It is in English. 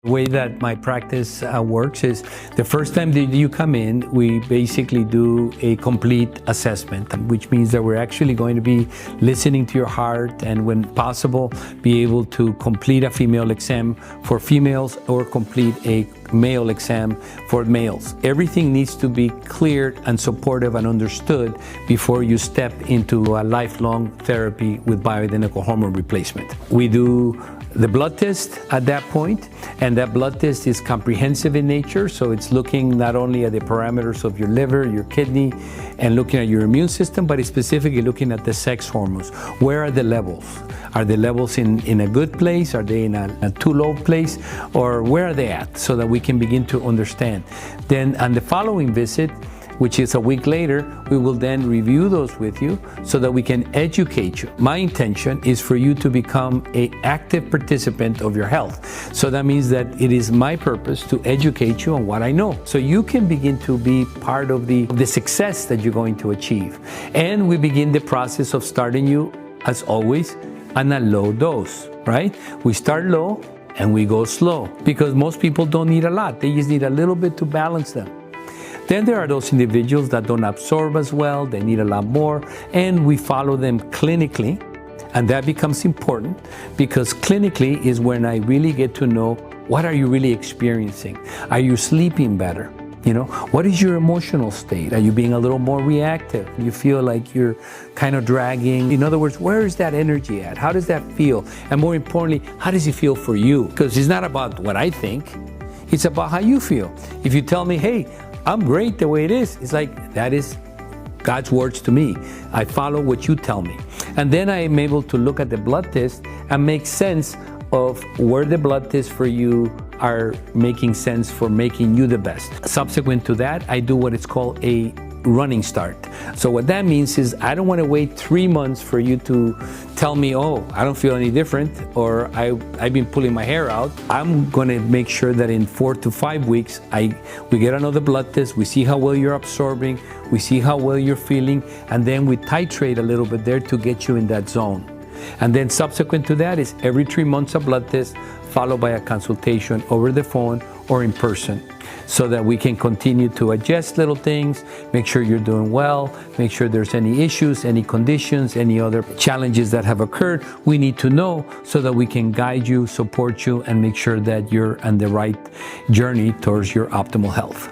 The way that my practice works is the first time that you come in, we basically do a complete assessment, which means that we're actually going to be listening to your heart and, when possible, be able to complete a female exam for females or complete a male exam for males. Everything needs to be cleared and supportive and understood before you step into a lifelong therapy with bioidentical hormone replacement. We do the blood test at that point, and that blood test is comprehensive in nature, so it's looking not only at the parameters of your liver, your kidney, and looking at your immune system, but it's specifically looking at the sex hormones. Where are the levels? Are the levels in a good place? Are they in a too low place? Or where are they at? So that we can begin to understand. Then on the following visit, which is a week later, we will then review those with you so that we can educate you. My intention is for you to become an active participant of your health. So that means that it is my purpose to educate you on what I know, so you can begin to be part of the success that you're going to achieve. And we begin the process of starting you, as always, on a low dose, right? We start low and we go slow, because most people don't need a lot. They just need a little bit to balance them. Then there are those individuals that don't absorb as well, they need a lot more, and we follow them clinically, and that becomes important because clinically is when I really get to know, what are you really experiencing? Are you sleeping better? You know, what is your emotional state? Are you being a little more reactive? You feel like you're kind of dragging? In other words, where is that energy at? How does that feel? And more importantly, how does it feel for you? Because it's not about what I think, it's about how you feel. If you tell me, hey, I'm great the way it is, it's like, that is God's words to me. I follow what you tell me. And then I am able to look at the blood test and make sense of where the blood tests for you are making sense for making you the best. Subsequent to that, I do what is called a running start. So what that means is I don't want to wait 3 months for you to tell me, oh, I don't feel any different, or I've been pulling my hair out. I'm going to make sure that in 4 to 5 weeks, we get another blood test, we see how well you're absorbing, we see how well you're feeling, and then we titrate a little bit there to get you in that zone. And then subsequent to that is every 3 months a blood test, followed by a consultation over the phone or in person, so that we can continue to adjust little things, make sure you're doing well, make sure there's any issues, any conditions, any other challenges that have occurred, we need to know so that we can guide you, support you, and make sure that you're on the right journey towards your optimal health.